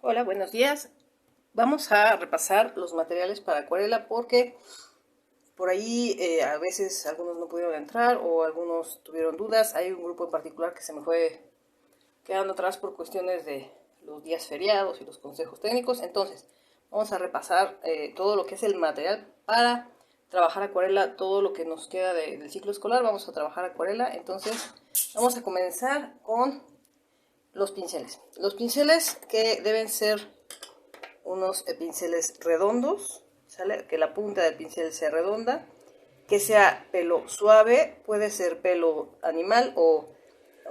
Hola, buenos días. Vamos a repasar los materiales para acuarela porque por ahí a veces algunos no pudieron entrar o algunos tuvieron dudas. Hay un grupo en particular que se me fue quedando atrás por cuestiones de los días feriados y los consejos técnicos. Entonces, vamos a repasar todo lo que es el material para trabajar acuarela, todo lo que nos queda del ciclo escolar. Vamos a trabajar acuarela. Entonces, vamos a comenzar con los pinceles. Los pinceles que deben ser unos pinceles redondos, ¿sale? Que la punta del pincel sea redonda, que sea pelo suave, puede ser pelo animal o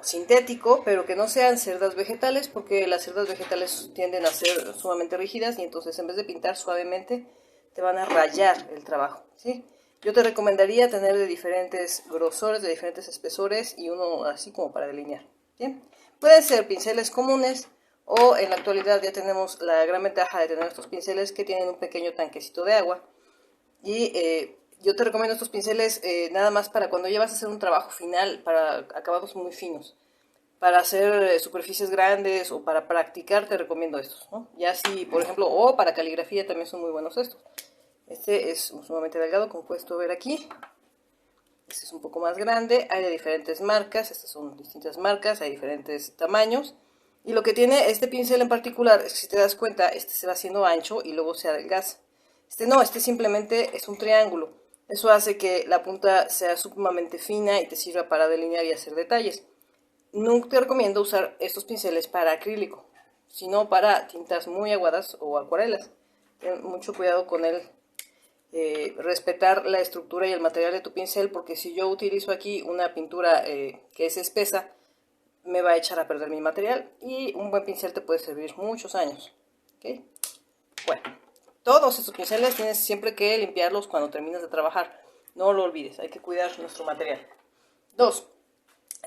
sintético, pero que no sean cerdas vegetales, porque las cerdas vegetales tienden a ser sumamente rígidas y entonces en vez de pintar suavemente, te van a rayar el trabajo, ¿sí? Yo te recomendaría tener de diferentes grosores, de diferentes espesores y uno así como para delinear, ¿bien? Pueden ser pinceles comunes o en la actualidad ya tenemos la gran ventaja de tener estos pinceles que tienen un pequeño tanquecito de agua y yo te recomiendo estos pinceles nada más para cuando ya vas a hacer un trabajo final, para acabados muy finos. Para hacer superficies grandes o para practicar te recomiendo estos, ¿no? Ya si, por ejemplo, o para caligrafía también son muy buenos estos. Este es sumamente delgado, como puedes ver aquí. Este es un poco más grande, hay de diferentes marcas, estas son distintas marcas, hay diferentes tamaños. Y lo que tiene este pincel en particular es que si te das cuenta, este se va haciendo ancho y luego se adelgaza. Este no, este simplemente es un triángulo. Eso hace que la punta sea sumamente fina y te sirva para delinear y hacer detalles. Nunca te recomiendo usar estos pinceles para acrílico, sino para tintas muy aguadas o acuarelas. Ten mucho cuidado con el respetar la estructura y el material de tu pincel, porque si yo utilizo aquí una pintura que es espesa, me va a echar a perder mi material y un buen pincel te puede servir muchos años. ¿Okay? Bueno, todos estos pinceles tienes siempre que limpiarlos cuando termines de trabajar. No lo olvides, hay que cuidar nuestro material. 2.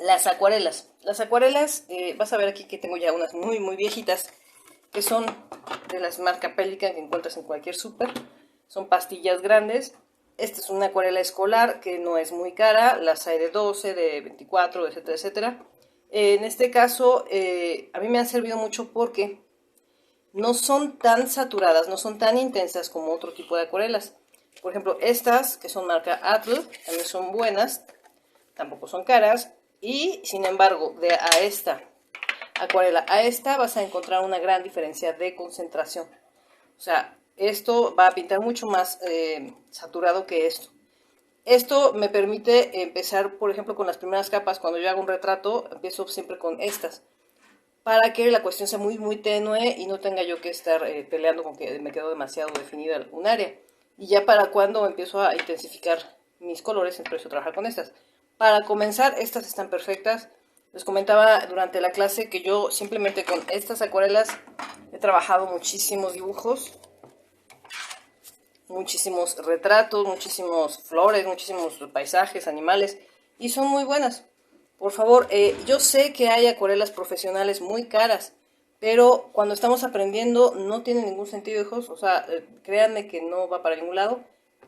Las acuarelas. Las acuarelas, vas a ver aquí que tengo ya unas muy viejitas, que son de las marca Pelican que encuentras en cualquier súper. Son pastillas grandes. Esta es una acuarela escolar que no es muy cara. Las hay de 12, de 24, etcétera, etcétera. En este caso, a mí me han servido mucho porque no son tan saturadas, no son tan intensas como otro tipo de acuarelas. Por ejemplo, estas, que son marca Atle, también son buenas, tampoco son caras. Y sin embargo, de a esta acuarela a esta vas a encontrar una gran diferencia de concentración. O sea, esto va a pintar mucho más saturado que esto. Esto me permite empezar, por ejemplo, con las primeras capas. Cuando yo hago un retrato, empiezo siempre con estas, para que la cuestión sea muy tenue y no tenga yo que estar peleando con que me quedó demasiado definida un área. Y ya para cuando empiezo a intensificar mis colores, empiezo a trabajar con estas. Para comenzar, estas están perfectas. Les comentaba durante la clase que yo simplemente con estas acuarelas he trabajado muchísimos dibujos, muchísimos retratos, muchísimos flores, muchísimos paisajes, animales, y son muy buenas. Por favor, yo sé que hay acuarelas profesionales muy caras, pero cuando estamos aprendiendo no tiene ningún sentido, hijos. O sea, créanme que no va para ningún lado.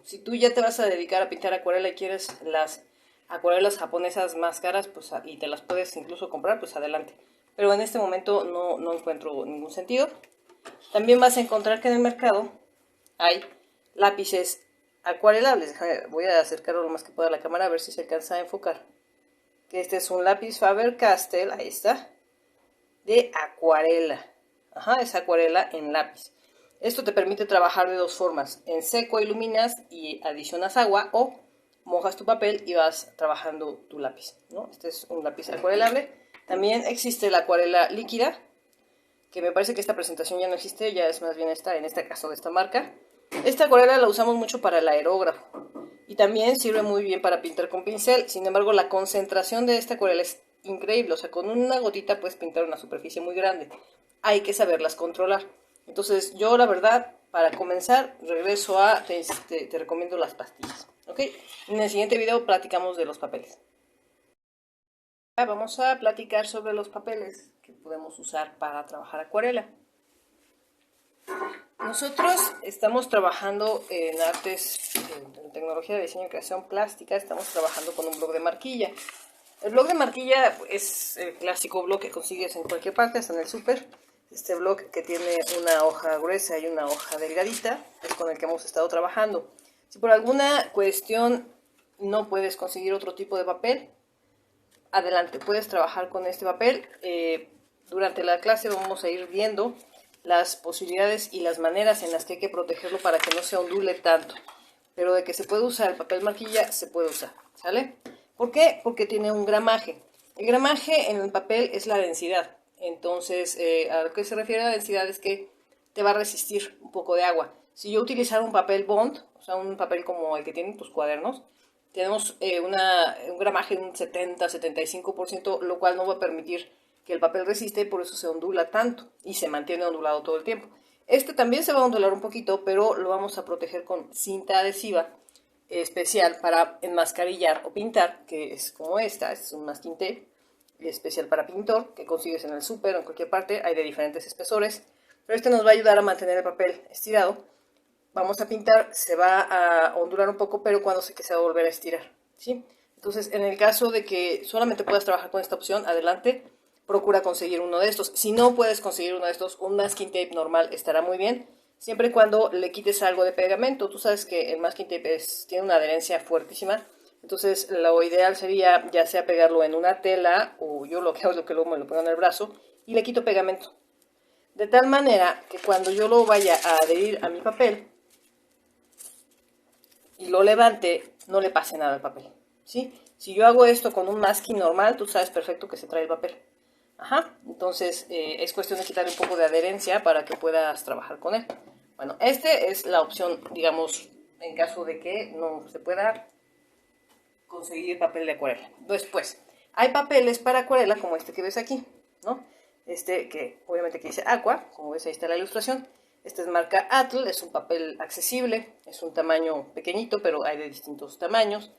Si tú ya te vas a dedicar a pintar acuarela y quieres las acuarelas japonesas más caras, pues y te las puedes incluso comprar, pues adelante. Pero en este momento no encuentro ningún sentido. También vas a encontrar que en el mercado hay lápices acuarelables. Voy a acercarlo lo más que pueda a la cámara a ver si se alcanza a enfocar. Que este es un lápiz Faber-Castell, ahí está, de acuarela. Ajá, es acuarela en lápiz. Esto te permite trabajar de dos formas. En seco iluminas y adicionas agua, o mojas tu papel y vas trabajando tu lápiz, ¿no? Este es un lápiz acuarelable. También existe la acuarela líquida, que me parece que esta presentación ya no existe, ya es más bien esta, en este caso de esta marca. Esta acuarela la usamos mucho para el aerógrafo y también sirve muy bien para pintar con pincel. Sin embargo, la concentración de esta acuarela es increíble. O sea, con una gotita puedes pintar una superficie muy grande. Hay que saberlas controlar. Entonces, yo la verdad, para comenzar, regreso a, te recomiendo las pastillas. ¿Ok? En el siguiente video platicamos de los papeles. Vamos a platicar sobre los papeles que podemos usar para trabajar acuarela. Nosotros estamos trabajando en artes, en tecnología de diseño y creación plástica, estamos trabajando con un blog de marquilla. El blog de marquilla es el clásico blog que consigues en cualquier parte, hasta en el súper. Este blog que tiene una hoja gruesa y una hoja delgadita, es con el que hemos estado trabajando. Si por alguna cuestión no puedes conseguir otro tipo de papel, adelante, puedes trabajar con este papel. Durante la clase vamos a ir viendo las posibilidades y las maneras en las que hay que protegerlo para que no se ondule tanto. Pero de que se puede usar el papel marquilla, se puede usar, ¿sale? ¿Por qué? Porque tiene un gramaje. El gramaje en el papel es la densidad. Entonces, a lo que se refiere a la densidad es que te va a resistir un poco de agua. Si yo utilizara un papel bond, o sea, un papel como el que tienen tus cuadernos, tenemos un gramaje de un 70-75%, lo cual no va a permitir que el papel resiste, por eso se ondula tanto y se mantiene ondulado todo el tiempo. Este también se va a ondular un poquito, pero lo vamos a proteger con cinta adhesiva especial para enmascarillar o pintar, que es como esta es un masking tape especial para pintor, que consigues en el súper o en cualquier parte, hay de diferentes espesores, pero este nos va a ayudar a mantener el papel estirado. Vamos a pintar, se va a ondular un poco, pero cuando sé que se va a volver a estirar, ¿sí? Entonces, en el caso de que solamente puedas trabajar con esta opción, adelante, procura conseguir uno de estos. Si no puedes conseguir uno de estos, un masking tape normal estará muy bien, siempre y cuando le quites algo de pegamento. Tú sabes que el masking tape tiene una adherencia fuertísima, entonces lo ideal sería ya sea pegarlo en una tela, o yo lo que hago es lo que luego me lo pongo en el brazo y le quito pegamento. De tal manera que cuando yo lo vaya a adherir a mi papel y lo levante, no le pase nada al papel, ¿sí? Si yo hago esto con un masking normal, tú sabes perfecto que se trae el papel. Ajá, entonces es cuestión de quitarle un poco de adherencia para que puedas trabajar con él. Bueno, esta es la opción, digamos, en caso de que no se pueda conseguir papel de acuarela. Después, hay papeles para acuarela como este que ves aquí, ¿no? Este que obviamente que dice Aqua, como ves ahí está la ilustración. Este es marca Atl, es un papel accesible, es un tamaño pequeñito, pero hay de distintos tamaños.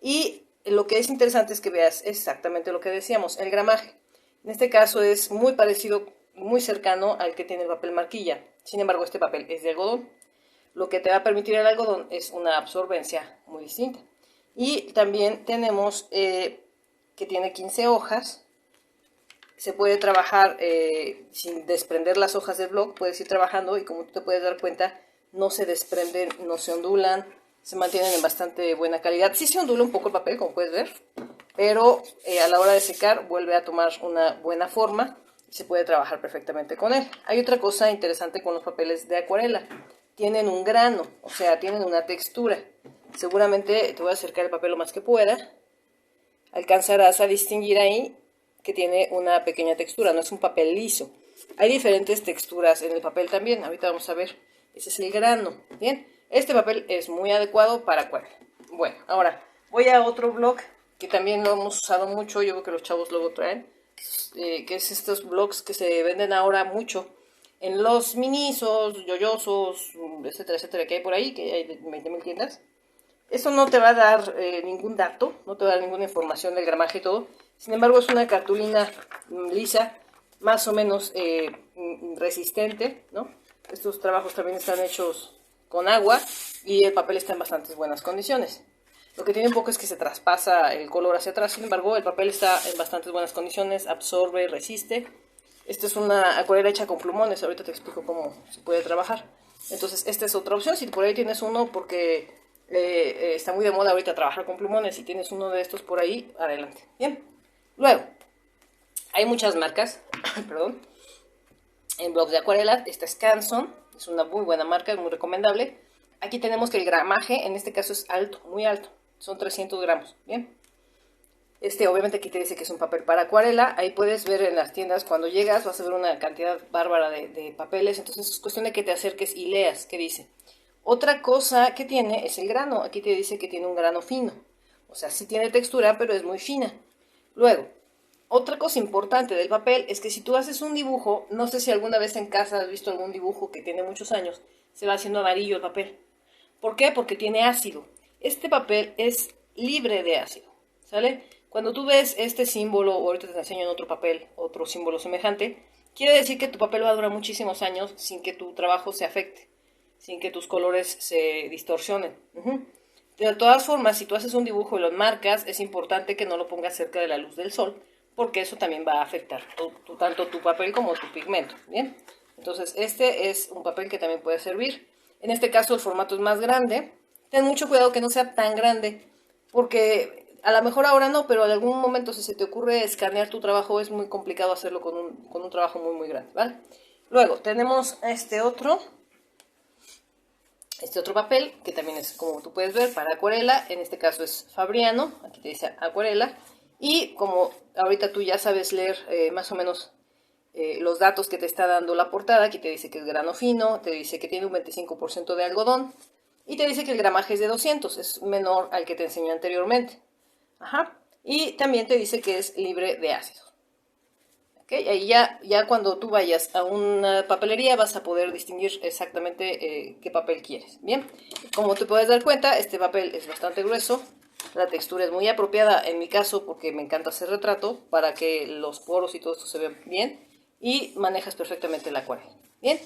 Y lo que es interesante es que veas exactamente lo que decíamos, el gramaje. En este caso es muy parecido, muy cercano al que tiene el papel marquilla. Sin embargo, este papel es de algodón. Lo que te va a permitir el algodón es una absorbencia muy distinta. Y también tenemos que tiene 15 hojas. Se puede trabajar sin desprender las hojas del blog. Puedes ir trabajando y como tú te puedes dar cuenta, no se desprenden, no se ondulan, se mantienen en bastante buena calidad. Sí se ondula un poco el papel, como puedes ver, pero a la hora de secar vuelve a tomar una buena forma y se puede trabajar perfectamente con él. Hay otra cosa interesante con los papeles de acuarela. Tienen un grano, o sea, tienen una textura. Seguramente te voy a acercar el papel lo más que pueda. Alcanzarás a distinguir ahí que tiene una pequeña textura, no es un papel liso. Hay diferentes texturas en el papel también, ahorita vamos a ver. Ese es el grano, ¿bien? Este papel es muy adecuado para acuarela. Bueno, ahora voy a otro blog que también lo hemos usado mucho, yo creo que los chavos luego traen, que es estos blogs que se venden ahora mucho en los minisos, yoyosos, etcétera, etcétera, que hay por ahí, que hay de 20.000 tiendas. Eso no te va a dar ningún dato, no te va a dar ninguna información del gramaje y todo. Sin embargo, es una cartulina lisa, más o menos resistente, ¿no? Estos trabajos también están hechos con agua y el papel está en bastantes buenas condiciones. Lo que tiene un poco es que se traspasa el color hacia atrás, sin embargo, el papel está en bastantes buenas condiciones, absorbe, resiste. Esta es una acuarela hecha con plumones, ahorita te explico cómo se puede trabajar. Entonces, esta es otra opción, si por ahí tienes uno, porque está muy de moda ahorita trabajar con plumones, si tienes uno de estos por ahí, adelante. Bien, luego, hay muchas marcas, perdón, en blogs de acuarela. Esta es Canson, es una muy buena marca, es muy recomendable. Aquí tenemos que el gramaje, en este caso es alto, muy alto, son 300 gramos, bien. Obviamente aquí te dice que es un papel para acuarela. Ahí puedes ver en las tiendas, cuando llegas vas a ver una cantidad bárbara de papeles. Entonces es cuestión de que te acerques y leas qué dice. Otra cosa que tiene es el grano. Aquí te dice que tiene un grano fino. O sea, sí tiene textura, pero es muy fina. Luego, otra cosa importante del papel es que si tú haces un dibujo, no sé si alguna vez en casa has visto algún dibujo que tiene muchos años, se va haciendo amarillo el papel. ¿Por qué? Porque tiene ácido. Este papel es libre de ácido, ¿sale? Cuando tú ves este símbolo, o ahorita te enseño en otro papel, otro símbolo semejante, quiere decir que tu papel va a durar muchísimos años sin que tu trabajo se afecte, sin que tus colores se distorsionen. De todas formas, si tú haces un dibujo y lo enmarcas, es importante que no lo pongas cerca de la luz del sol, porque eso también va a afectar tanto tu papel como tu pigmento, ¿bien? Entonces, este es un papel que también puede servir. En este caso, el formato es más grande. Ten mucho cuidado que no sea tan grande, porque a lo mejor ahora no, pero en algún momento si se te ocurre escanear tu trabajo, es muy complicado hacerlo con un trabajo muy, muy grande, ¿vale? Luego, tenemos este otro papel, que también es, como tú puedes ver, para acuarela. En este caso es Fabriano, aquí te dice acuarela. Y como ahorita tú ya sabes leer más o menos los datos que te está dando la portada, aquí te dice que es grano fino, te dice que tiene un 25% de algodón, y te dice que el gramaje es de 200, es menor al que te enseñé anteriormente. Ajá. Y también te dice que es libre de ácidos. ¿Okay? Ahí ya cuando tú vayas a una papelería vas a poder distinguir exactamente qué papel quieres. Bien, como te puedes dar cuenta, este papel es bastante grueso. La textura es muy apropiada en mi caso porque me encanta hacer retrato para que los poros y todo esto se vean bien y manejas perfectamente la acuarela. Bien,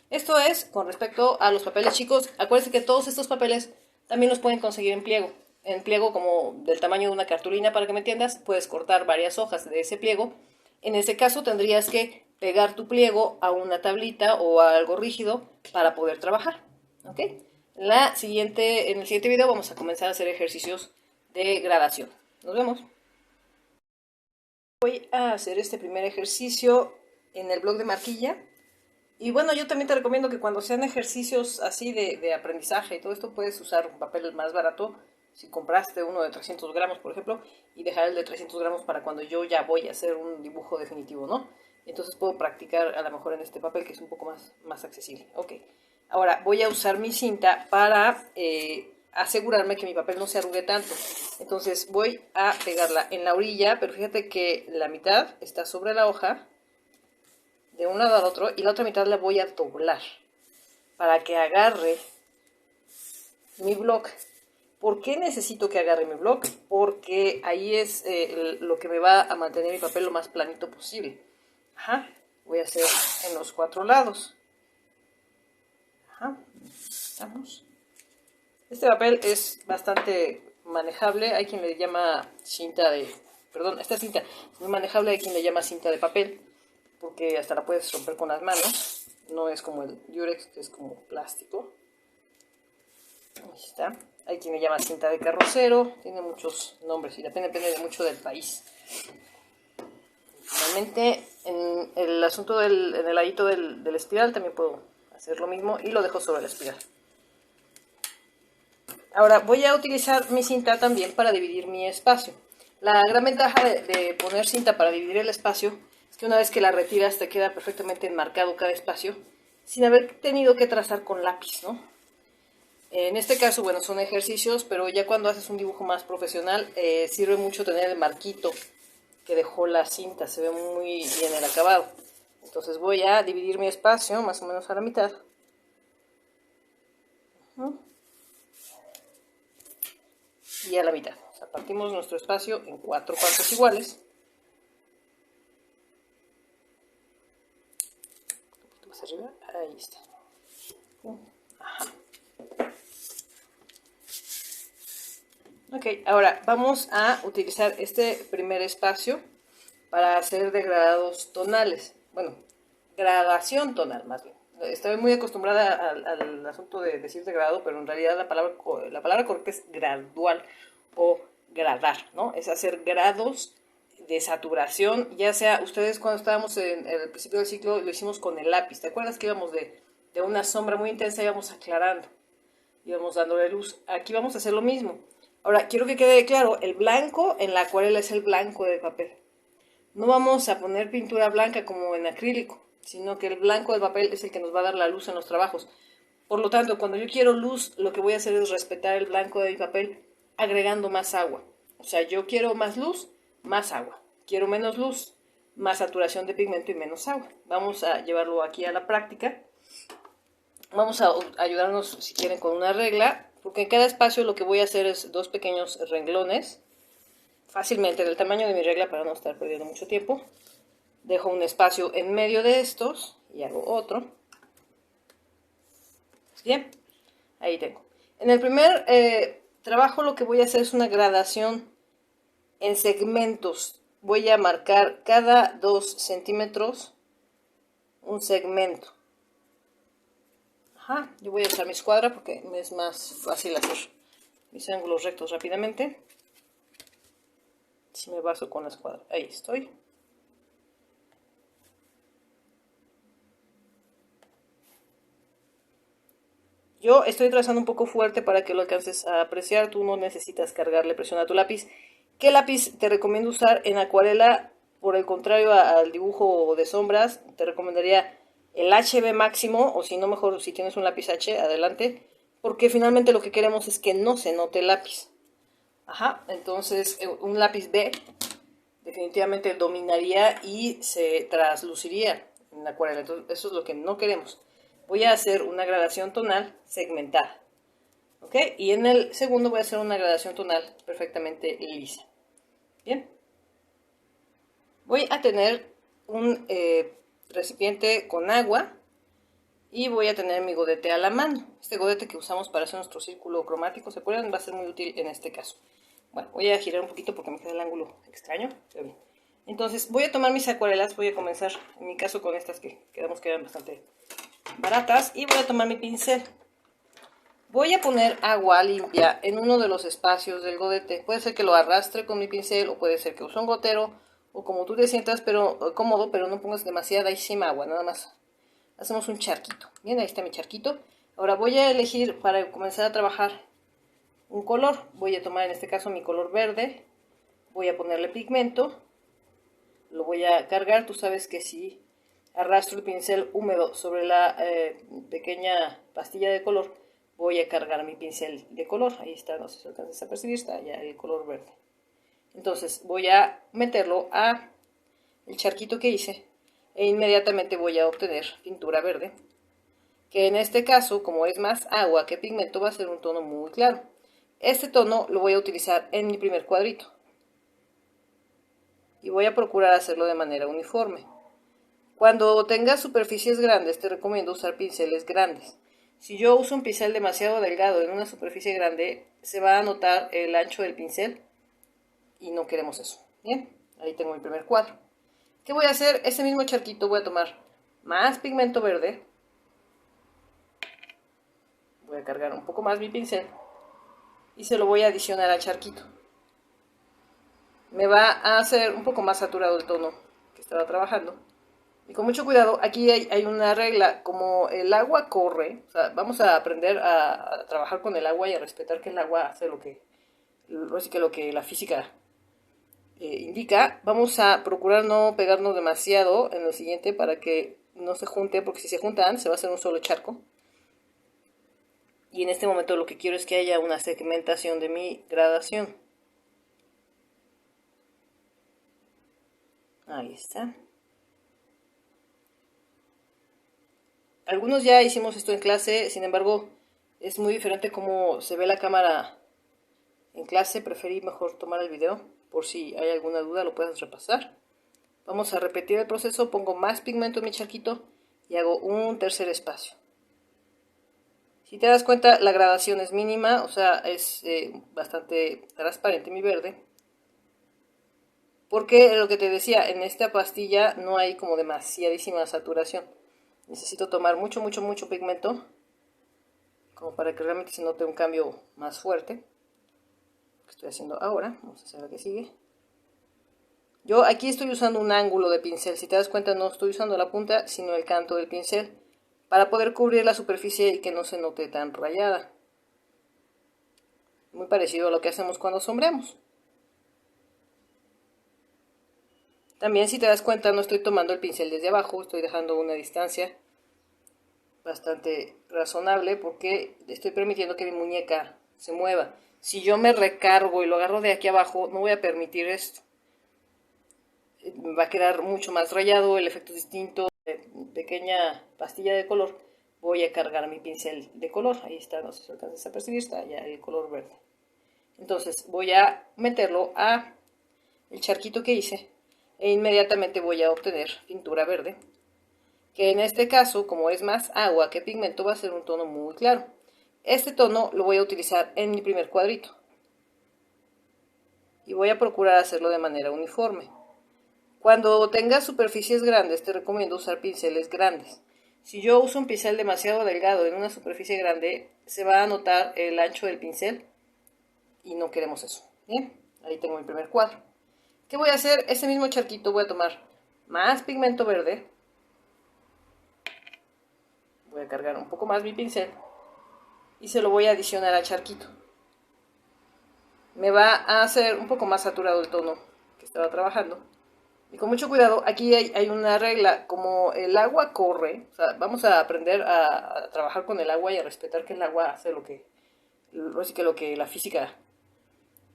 esto es con respecto a los papeles, chicos. Acuérdense que todos estos papeles también los pueden conseguir en pliego. En pliego como del tamaño de una cartulina, para que me entiendas, puedes cortar varias hojas de ese pliego. En ese caso tendrías que pegar tu pliego a una tablita o a algo rígido para poder trabajar. ¿Ok? En el siguiente video vamos a comenzar a hacer ejercicios de gradación. Nos vemos. Voy a hacer este primer ejercicio en el blog de Marquilla. Y bueno, yo también te recomiendo que cuando sean ejercicios así de aprendizaje y todo esto, puedes usar un papel más barato. Si compraste uno de 300 gramos, por ejemplo, y dejar el de 300 gramos para cuando yo ya voy a hacer un dibujo definitivo, ¿no? Entonces puedo practicar a lo mejor en este papel que es un poco más accesible. Ok, ahora voy a usar mi cinta para asegurarme que mi papel no se arrugue tanto. Entonces voy a pegarla en la orilla, pero fíjate que la mitad está sobre la hoja, de un lado al otro, y la otra mitad la voy a doblar para que agarre mi bloc. ¿Por qué necesito que agarre mi bloc? Porque ahí es lo que me va a mantener mi papel lo más planito posible. Ajá. Voy a hacer en los 4 lados. Ajá. Vamos. Este papel es bastante manejable. Hay quien le llama cinta de... Perdón, esta cinta es muy manejable. Hay quien le llama cinta de papel, porque hasta la puedes romper con las manos. No es como el Durex, que es como plástico. Ahí está. Hay quien le llama cinta de carrocero. Tiene muchos nombres y depende mucho del país. Realmente en el asunto en el ladito del espiral también puedo hacer lo mismo y lo dejo sobre la espiral. Ahora voy a utilizar mi cinta también para dividir mi espacio. La gran ventaja de poner cinta para dividir el espacio es que una vez que la retiras te queda perfectamente enmarcado cada espacio sin haber tenido que trazar con lápiz, ¿no? En este caso, bueno, son ejercicios, pero ya cuando haces un dibujo más profesional, sirve mucho tener el marquito que dejó la cinta, se ve muy bien el acabado. Entonces voy a dividir mi espacio más o menos a la mitad. Y a la mitad. O sea, partimos nuestro espacio en 4 partes iguales. Un poquito más arriba, ahí está. Ajá. Ok, ahora vamos a utilizar este primer espacio para hacer degradados tonales. Bueno, gradación tonal más bien. Estoy muy acostumbrada al asunto de decir degradado, pero en realidad la palabra correcta es gradual o gradar, ¿no? Es hacer grados de saturación, ya sea, ustedes cuando estábamos en el principio del ciclo lo hicimos con el lápiz. ¿Te acuerdas que íbamos de una sombra muy intensa y íbamos aclarando? Íbamos dándole luz. Aquí vamos a hacer lo mismo. Ahora, quiero que quede claro, el blanco en la acuarela es el blanco del papel. No vamos a poner pintura blanca como en acrílico, sino que el blanco del papel es el que nos va a dar la luz en los trabajos. Por lo tanto, cuando yo quiero luz, lo que voy a hacer es respetar el blanco de mi papel agregando más agua. O sea, yo quiero más luz, más agua. Quiero menos luz, más saturación de pigmento y menos agua. Vamos a llevarlo aquí a la práctica. Vamos a ayudarnos, si quieren, con una regla, porque en cada espacio lo que voy a hacer es 2 pequeños renglones, fácilmente del tamaño de mi regla para no estar perdiendo mucho tiempo. Dejo un espacio en medio de estos y hago otro. Bien, ahí tengo. En el primer trabajo lo que voy a hacer es una gradación en segmentos voy a marcar cada 2 centímetros un segmento. Ajá, yo voy a usar mi escuadra porque me es más fácil hacer mis ángulos rectos rápidamente. Si me baso con la escuadra, ahí estoy. Yo estoy trazando un poco fuerte para que lo alcances a apreciar. Tú no necesitas cargarle presión a tu lápiz. ¿Qué lápiz te recomiendo usar en acuarela? Por el contrario al dibujo de sombras, te recomendaría el HB máximo, o si no, mejor si tienes un lápiz H, adelante, porque finalmente lo que queremos es que no se note el lápiz. Ajá, entonces un lápiz B definitivamente dominaría y se trasluciría en la acuarela. Entonces eso es lo que no queremos. Voy a hacer una gradación tonal segmentada. ¿Ok? Y en el segundo voy a hacer una gradación tonal perfectamente lisa. Bien. Voy a tener un recipiente con agua y voy a tener mi godete a la mano. Este godete que usamos para hacer nuestro círculo cromático, ¿se acuerdan? Va a ser muy útil en este caso. Bueno, voy a girar un poquito porque me queda el ángulo extraño. Pero bien. Entonces voy a tomar mis acuarelas, voy a comenzar en mi caso con estas que quedamos que eran bastante baratas, y voy a tomar mi pincel. Voy a poner agua limpia en uno de los espacios del godete. Puede ser que lo arrastre con mi pincel o puede ser que use un gotero o como tú te sientas cómodo, pero no pongas demasiadísima agua, nada más. Hacemos un charquito. Bien, ahí está mi charquito. Ahora voy a elegir para comenzar a trabajar un color. Voy a tomar en este caso mi color verde. Voy a ponerle pigmento. Lo voy a cargar. Tú sabes que si arrastro el pincel húmedo sobre la pequeña pastilla de color, voy a cargar mi pincel de color. Ahí está, no sé si alcanzas a percibir, está ya el color verde. Entonces voy a meterlo a el charquito que hice e inmediatamente voy a obtener pintura verde, que en este caso, como es más agua que pigmento, va a ser un tono muy claro. Este tono lo voy a utilizar en mi primer cuadrito y voy a procurar hacerlo de manera uniforme. Cuando tengas superficies grandes, te recomiendo usar pinceles grandes. Si yo uso un pincel demasiado delgado en una superficie grande, se va a notar el ancho del pincel y no queremos eso. Bien, ahí tengo mi primer cuadro. ¿Qué voy a hacer? Ese mismo charquito voy a tomar más pigmento verde. Voy a cargar un poco más mi pincel y se lo voy a adicionar al charquito. Me va a hacer un poco más saturado el tono que estaba trabajando. Y con mucho cuidado, aquí hay una regla, como el agua corre, o sea, vamos a aprender a trabajar con el agua y a respetar que el agua hace lo que la física indica. Vamos a procurar no pegarnos demasiado en lo siguiente para que no se junte, porque si se juntan se va a hacer un solo charco. Y en este momento lo que quiero es que haya una segmentación de mi gradación. Ahí está. Algunos ya hicimos esto en clase, sin embargo, es muy diferente cómo se ve la cámara en clase. Preferí mejor tomar el video, por si hay alguna duda lo puedes repasar. Vamos a repetir el proceso, pongo más pigmento en mi charquito y hago un tercer espacio. Si te das cuenta, la gradación es mínima, o sea, es bastante transparente mi verde. Porque lo que te decía, en esta pastilla no hay como demasiadísima saturación. Necesito tomar mucho pigmento, como para que realmente se note un cambio más fuerte. Que estoy haciendo ahora, vamos a hacer lo que sigue. Yo aquí estoy usando un ángulo de pincel, si te das cuenta no estoy usando la punta, sino el canto del pincel, para poder cubrir la superficie y que no se note tan rayada. Muy parecido a lo que hacemos cuando sombreamos. También si te das cuenta no estoy tomando el pincel desde abajo, estoy dejando una distancia bastante razonable porque estoy permitiendo que mi muñeca se mueva. Si yo me recargo y lo agarro de aquí abajo, no voy a permitir esto. Va a quedar mucho más rayado, el efecto es distinto. Pequeña pastilla de color, voy a cargar mi pincel de color. Ahí está, no sé si alcanzas a percibir, está ya el color verde. Entonces voy a meterlo a el charquito que hice e inmediatamente voy a obtener pintura verde, que en este caso, como es más agua que pigmento, va a ser un tono muy claro. Este tono lo voy a utilizar en mi primer cuadrito y voy a procurar hacerlo de manera uniforme. Cuando tengas superficies grandes, te recomiendo usar pinceles grandes. Si yo uso un pincel demasiado delgado en una superficie grande, se va a notar el ancho del pincel y no queremos eso. Bien, ahí tengo mi primer cuadro. ¿Qué voy a hacer? Ese mismo charquito voy a tomar más pigmento verde. Voy a cargar un poco más mi pincel y se lo voy a adicionar al charquito. Me va a hacer un poco más saturado el tono que estaba trabajando. Y con mucho cuidado, aquí hay una regla, como el agua corre, o sea, vamos a aprender a trabajar con el agua y a respetar que el agua hace así que lo que la física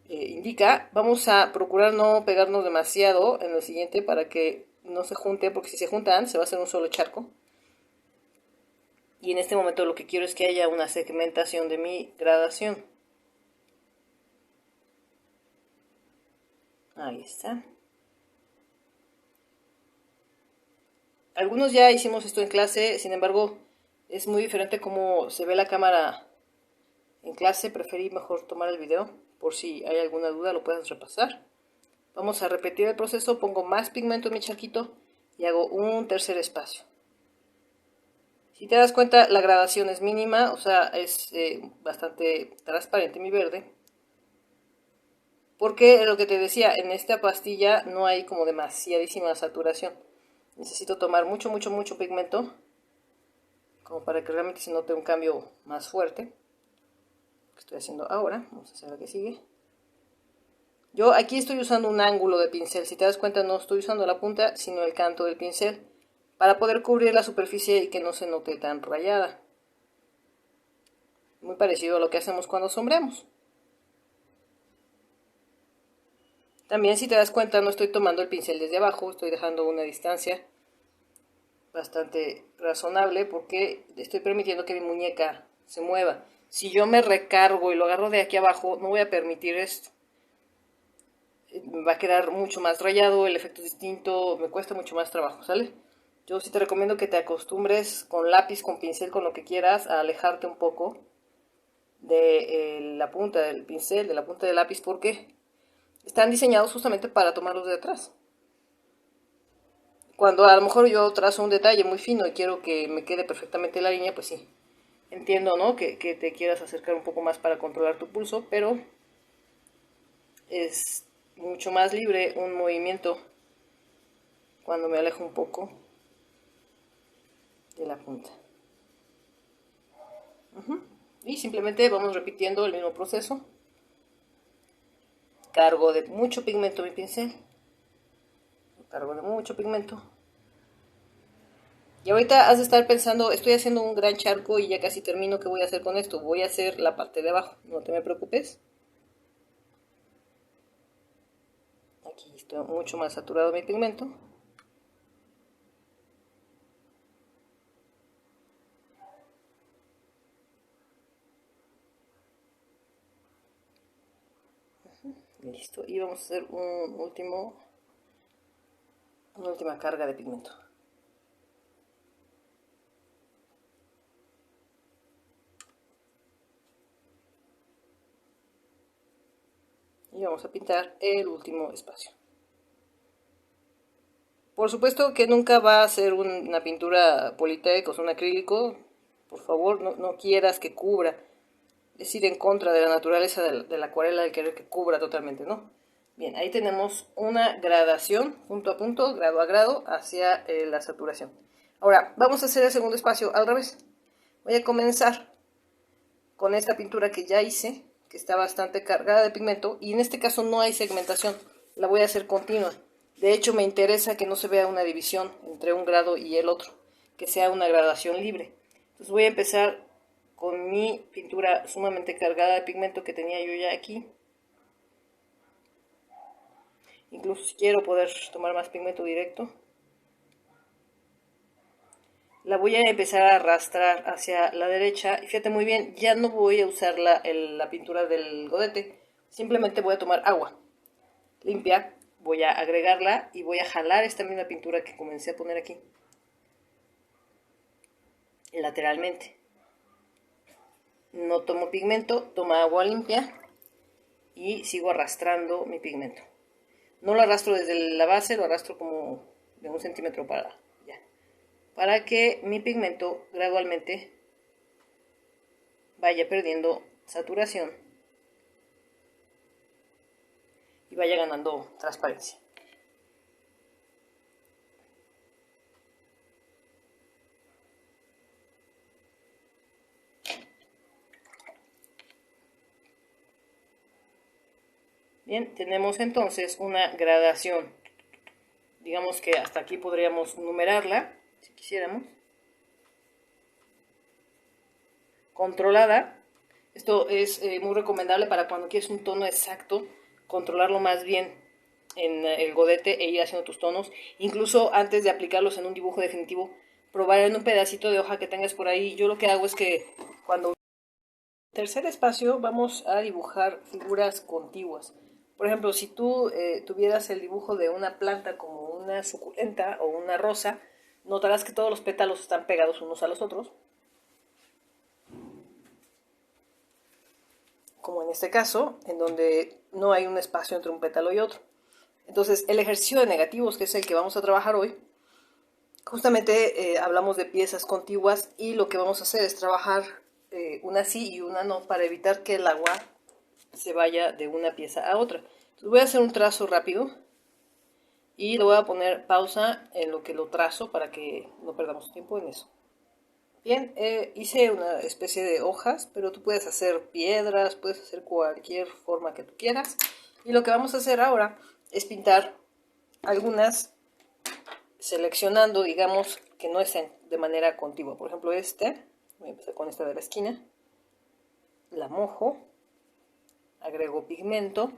indica. Vamos a procurar no pegarnos demasiado en el siguiente para que no se junte, porque si se juntan se va a hacer un solo charco. Y en este momento lo que quiero es que haya una segmentación de mi gradación. Ahí está. Algunos ya hicimos esto en clase, sin embargo, es muy diferente cómo se ve la cámara en clase. Preferí mejor tomar el video, por si hay alguna duda lo puedas repasar. Vamos a repetir el proceso, pongo más pigmento en mi charquito y hago un tercer espacio. Si te das cuenta, la gradación es mínima, o sea, es bastante transparente mi verde. Porque lo que te decía, en esta pastilla no hay como demasiadísima saturación. Necesito tomar mucho pigmento, como para que realmente se note un cambio más fuerte. Lo que estoy haciendo ahora, vamos a hacer la que sigue. Yo aquí estoy usando un ángulo de pincel, si te das cuenta no estoy usando la punta, sino el canto del pincel, para poder cubrir la superficie y que no se note tan rayada. Muy parecido a lo que hacemos cuando sombreamos. También si te das cuenta no estoy tomando el pincel desde abajo, estoy dejando una distancia bastante razonable porque estoy permitiendo que mi muñeca se mueva. Si yo me recargo y lo agarro de aquí abajo, no voy a permitir esto. Va a quedar mucho más rayado, el efecto es distinto, me cuesta mucho más trabajo, ¿sale? Yo sí te recomiendo que te acostumbres con lápiz, con pincel, con lo que quieras, a alejarte un poco de la punta del pincel, de la punta del lápiz, porque están diseñados justamente para tomarlos de atrás. Cuando a lo mejor yo trazo un detalle muy fino y quiero que me quede perfectamente la línea, pues sí, entiendo, ¿no? Que te quieras acercar un poco más para controlar tu pulso, pero es mucho más libre un movimiento cuando me alejo un poco de la punta. Y simplemente vamos repitiendo el mismo proceso. Cargo de mucho pigmento mi pincel. Cargo de mucho pigmento. Y ahorita has de estar pensando, estoy haciendo un gran charco y ya casi termino, ¿qué voy a hacer con esto? Voy a hacer la parte de abajo, no te me preocupes. Aquí está mucho más saturado mi pigmento. Listo, y vamos a hacer una última carga de pigmento. Y vamos a pintar el último espacio. Por supuesto que nunca va a ser una pintura Polytech o un acrílico. Por favor, no quieras que cubra. Es ir en contra de la naturaleza de la acuarela, de querer que cubra totalmente, ¿no? Bien, ahí tenemos una gradación, punto a punto, grado a grado, hacia la saturación. Ahora, vamos a hacer el segundo espacio al revés. Voy a comenzar con esta pintura que ya hice, que está bastante cargada de pigmento, y en este caso no hay segmentación, la voy a hacer continua. De hecho, me interesa que no se vea una división entre un grado y el otro, que sea una gradación libre. Entonces voy a empezar con mi pintura sumamente cargada de pigmento que tenía yo ya aquí. Incluso si quiero poder tomar más pigmento directo, la voy a empezar a arrastrar hacia la derecha. Y fíjate muy bien, ya no voy a usar la pintura del godete, simplemente voy a tomar agua limpia, voy a agregarla y voy a jalar esta misma pintura que comencé a poner aquí lateralmente. No tomo pigmento, tomo agua limpia y sigo arrastrando mi pigmento. No lo arrastro desde la base, lo arrastro como de 1 centímetro para allá, para que mi pigmento gradualmente vaya perdiendo saturación y vaya ganando transparencia. Bien, tenemos entonces una gradación. Digamos que hasta aquí podríamos numerarla, si quisiéramos. Controlada. Esto es muy recomendable para cuando quieres un tono exacto, controlarlo más bien en el godete e ir haciendo tus tonos. Incluso antes de aplicarlos en un dibujo definitivo, probar en un pedacito de hoja que tengas por ahí. Yo lo que hago es que cuando... Tercer espacio vamos a dibujar figuras contiguas. Por ejemplo, si tú tuvieras el dibujo de una planta como una suculenta o una rosa, notarás que todos los pétalos están pegados unos a los otros. Como en este caso, en donde no hay un espacio entre un pétalo y otro. Entonces, el ejercicio de negativos, que es el que vamos a trabajar hoy, justamente hablamos de piezas contiguas y lo que vamos a hacer es trabajar una sí y una no para evitar que el agua se vaya de una pieza a otra. Entonces voy a hacer un trazo rápido y le voy a poner pausa en lo que lo trazo para que no perdamos tiempo en eso. Bien, hice una especie de hojas, pero tú puedes hacer piedras, puedes hacer cualquier forma que tú quieras. Y lo que vamos a hacer ahora es pintar algunas seleccionando, digamos, que no estén de manera contigua. Por ejemplo, voy a empezar con esta de la esquina. La mojo, agrego pigmento.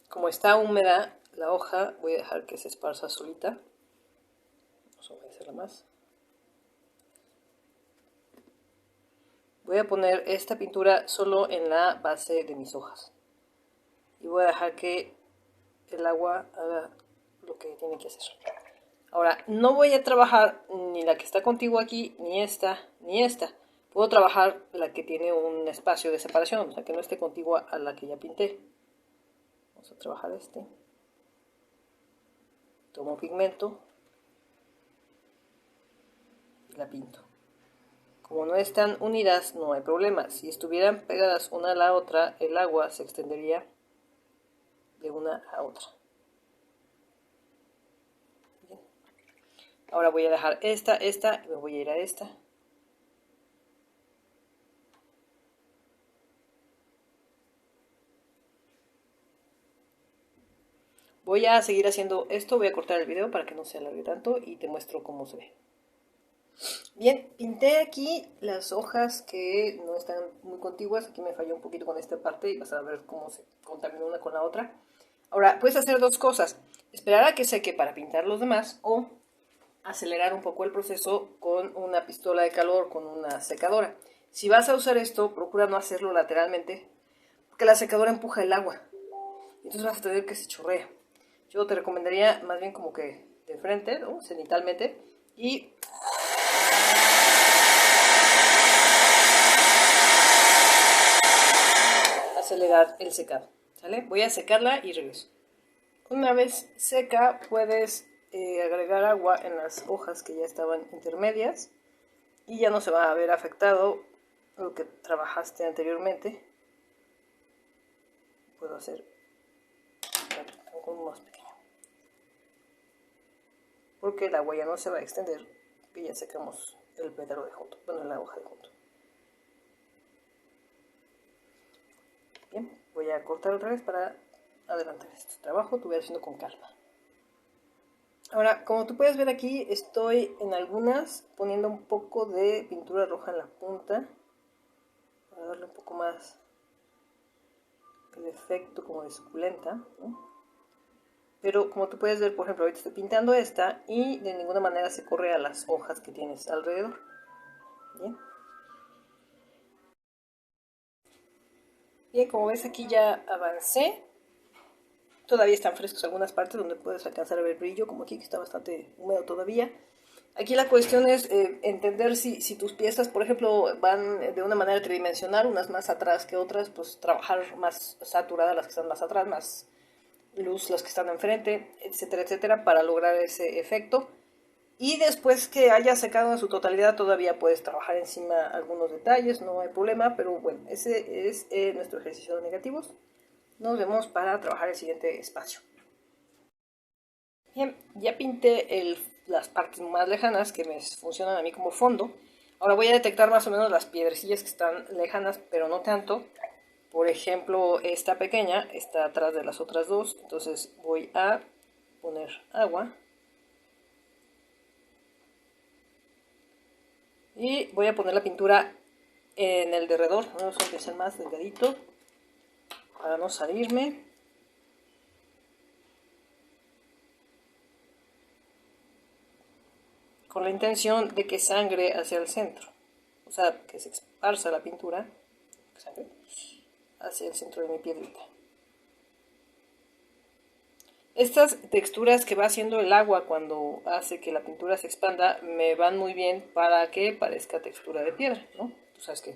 Como está húmeda la hoja, voy a dejar que se esparza solita. Vamos a humedecerla más. Voy a poner esta pintura solo en la base de mis hojas. Y voy a dejar que el agua haga lo que tiene que hacer. Ahora, no voy a trabajar ni la que está contigua aquí, ni esta, ni esta. Puedo trabajar la que tiene un espacio de separación, o sea, que no esté contigua a la que ya pinté. Vamos a trabajar este. Tomo pigmento y la pinto. Como no están unidas, no hay problema. Si estuvieran pegadas una a la otra, el agua se extendería de una a otra. Bien. Ahora voy a dejar esta y me voy a ir a esta. Voy a seguir haciendo esto, voy a cortar el video para que no se alargue tanto y te muestro cómo se ve. Bien, pinté aquí las hojas que no están muy contiguas, aquí me falló un poquito con esta parte y vas a ver cómo se contamina una con la otra. Ahora, puedes hacer dos cosas, esperar a que seque para pintar los demás o acelerar un poco el proceso con una pistola de calor, con una secadora. Si vas a usar esto, procura no hacerlo lateralmente, porque la secadora empuja el agua, entonces vas a tener que se chorrea. Yo te recomendaría más bien como que de frente, ¿no? Cenitalmente, y acelerar el secado, ¿sale? Voy a secarla y regreso. Una vez seca, puedes agregar agua en las hojas que ya estaban intermedias y ya no se va a ver afectado lo que trabajaste anteriormente. Puedo hacer un más pequeño, porque el agua ya no se va a extender y ya secamos el pétalo de junto, bueno, la hoja de junto. Bien, voy a cortar otra vez para adelantar este trabajo, lo voy haciendo con calma. Ahora, como tú puedes ver aquí, estoy en algunas poniendo un poco de pintura roja en la punta para darle un poco más el efecto como de suculenta, ¿no? Pero como tú puedes ver, por ejemplo, ahorita estoy pintando esta y de ninguna manera se corre a las hojas que tienes alrededor. Bien. Bien, como ves aquí ya avancé. Todavía están frescos algunas partes donde puedes alcanzar a ver brillo, como aquí que está bastante húmedo todavía. Aquí la cuestión es entender si tus piezas, por ejemplo, van de una manera tridimensional, unas más atrás que otras, pues trabajar más saturada las que están más atrás, más luz las que están enfrente, etcétera, etcétera, para lograr ese efecto. Y después que haya secado en su totalidad, todavía puedes trabajar encima algunos detalles, no hay problema, pero bueno, ese es nuestro ejercicio de negativos. Nos vemos para trabajar el siguiente espacio. Bien, ya pinté las partes más lejanas que me funcionan a mí como fondo. Ahora voy a detectar más o menos las piedrecillas que están lejanas, pero no tanto. Por ejemplo, esta pequeña está atrás de las otras dos, entonces voy a poner agua. Y voy a poner la pintura en el derredor, vamos a empezar más delgadito para no salirme. Con la intención de que sangre hacia el centro, o sea, que se esparza la pintura hacia el centro de mi piedrita. Estas texturas que va haciendo el agua cuando hace que la pintura se expanda me van muy bien para que parezca textura de piedra, ¿no? Tú sabes que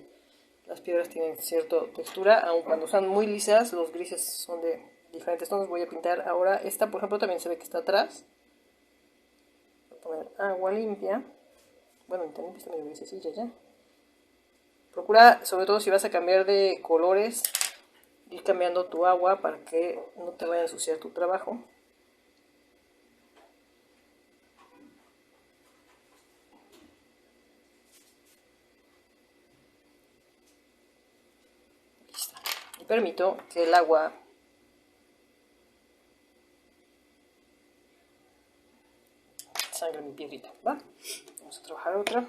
las piedras tienen cierta textura, aun cuando son muy lisas, los grises son de diferentes tonos. Voy a pintar ahora esta, por ejemplo, también se ve que está atrás. Voy a poner agua limpia. Bueno, también está medio grisecilla ya. Procura, sobre todo si vas a cambiar de colores, ir cambiando tu agua para que no te vaya a ensuciar tu trabajo. Listo. Y permito que el agua sangre mi piedrita, ¿va? Vamos a trabajar otra.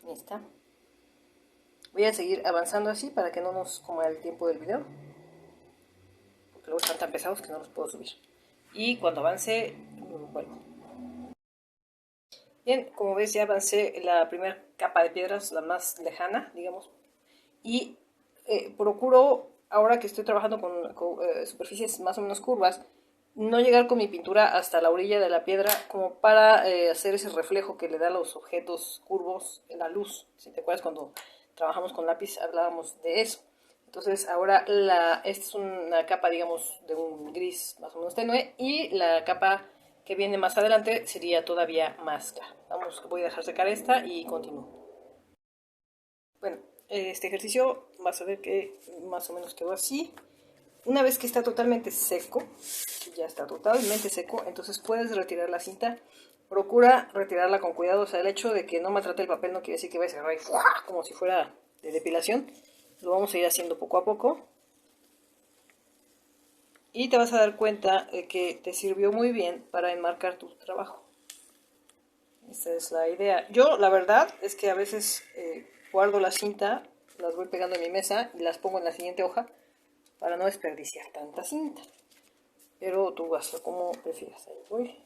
Ahí está. Voy a seguir avanzando así para que no nos coma el tiempo del video, porque luego están tan pesados que no los puedo subir. Y cuando avance, bueno. Bien, como ves ya avancé la primera capa de piedras, la más lejana, digamos. Y procuro, ahora que estoy trabajando con superficies más o menos curvas, no llegar con mi pintura hasta la orilla de la piedra como para hacer ese reflejo que le da a los objetos curvos la luz. Si te acuerdas cuando trabajamos con lápiz hablábamos de eso. Entonces ahora esta es una capa, digamos, de un gris más o menos tenue, y la capa que viene más adelante sería todavía más clara. Vamos, voy a dejar secar esta y continúo. Bueno, este ejercicio vas a ver que más o menos quedó así. Una vez que está totalmente seco, ya está totalmente seco, entonces puedes retirar la cinta. Procura retirarla con cuidado, o sea, el hecho de que no maltrate el papel no quiere decir que vaya a cerrar como si fuera de depilación. Lo vamos a ir haciendo poco a poco. Y te vas a dar cuenta de que te sirvió muy bien para enmarcar tu trabajo. Esta es la idea. Yo, la verdad, es que a veces guardo la cinta, las voy pegando en mi mesa y las pongo en la siguiente hoja para no desperdiciar tanta cinta. Pero tú hazlo como prefieras. Ahí voy.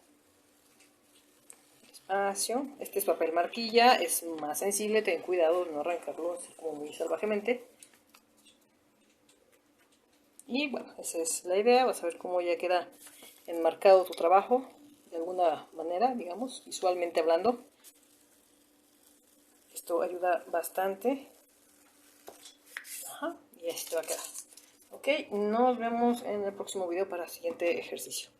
Despacio. Este es papel marquilla, es más sensible, ten cuidado de no arrancarlo así como muy salvajemente. Y bueno, esa es la idea. Vas a ver cómo ya queda enmarcado tu trabajo de alguna manera, digamos, visualmente hablando. Esto ayuda bastante. Ajá, y así te va a quedar. Ok, nos vemos en el próximo video para el siguiente ejercicio.